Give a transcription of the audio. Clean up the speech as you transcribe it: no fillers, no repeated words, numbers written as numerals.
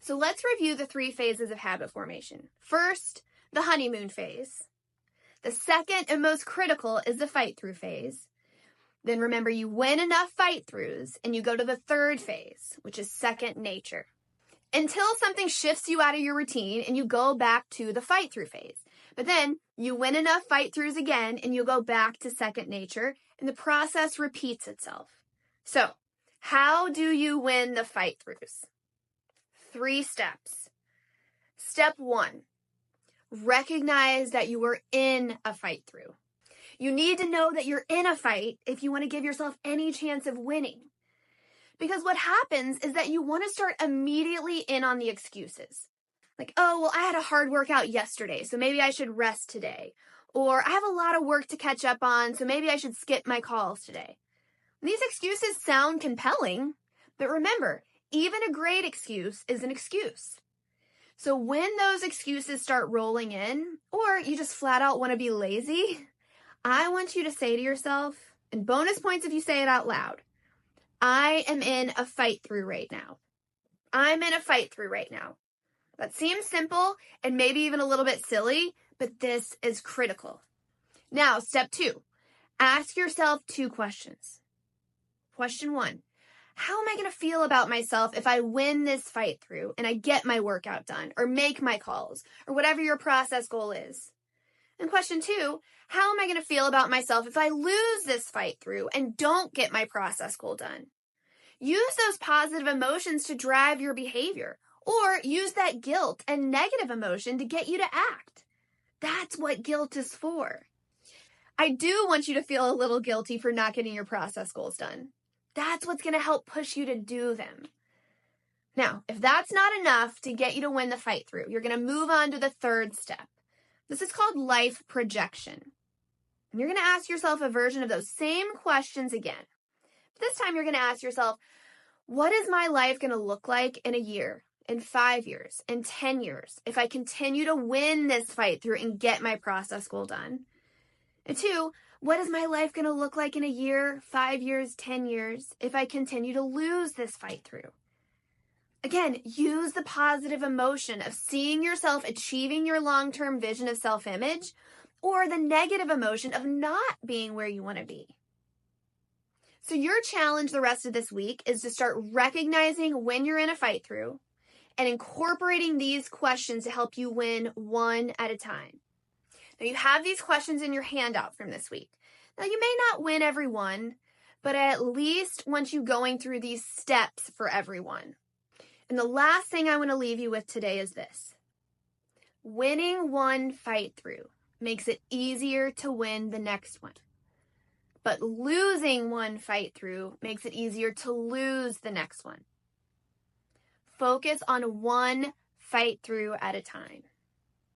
So let's review the 3 phases of habit formation. First, the honeymoon phase. The second and most critical is the fight-through phase. Then remember, you win enough fight-throughs and you go to the 3rd phase, which is second nature. Until something shifts you out of your routine and you go back to the fight-through phase. But then you win enough fight-throughs again and you go back to second nature and the process repeats itself. So, how do you win the fight-throughs? 3 steps. Step 1, recognize that you are in a fight-through. You need to know that you're in a fight if you want to give yourself any chance of winning. Because what happens is that you want to start immediately in on the excuses. Like, oh, well, I had a hard workout yesterday, so maybe I should rest today. Or I have a lot of work to catch up on, so maybe I should skip my calls today. These excuses sound compelling, but remember, even a great excuse is an excuse. So when those excuses start rolling in, or you just flat out want to be lazy, I want you to say to yourself, and bonus points if you say it out loud, I am in a fight through right now. I'm in a fight through right now. That seems simple and maybe even a little bit silly, but this is critical. Now, step 2, ask yourself 2 questions. Question 1, how am I going to feel about myself if I win this fight through and I get my workout done or make my calls or whatever your process goal is? And question 2, how am I going to feel about myself if I lose this fight through and don't get my process goal done? Use those positive emotions to drive your behavior, or use that guilt and negative emotion to get you to act. That's what guilt is for. I do want you to feel a little guilty for not getting your process goals done. That's what's going to help push you to do them. Now, if that's not enough to get you to win the fight through, you're going to move on to the 3rd step. This is called life projection. And you're going to ask yourself a version of those same questions again. This time you're going to ask yourself, what is my life going to look like in a year, in 5 years, in 10 years, if I continue to win this fight through and get my process goal done? And 2, what is my life going to look like in a year, 5 years, 10 years, if I continue to lose this fight through? Again, use the positive emotion of seeing yourself achieving your long-term vision of self-image, or the negative emotion of not being where you want to be. So your challenge the rest of this week is to start recognizing when you're in a fight through and incorporating these questions to help you win one at a time. Now you have these questions in your handout from this week. Now you may not win every one, but I at least want you going through these steps for every one. And the last thing I want to leave you with today is this. Winning one fight through makes it easier to win the next one. But losing one fight through makes it easier to lose the next one. Focus on one fight through at a time.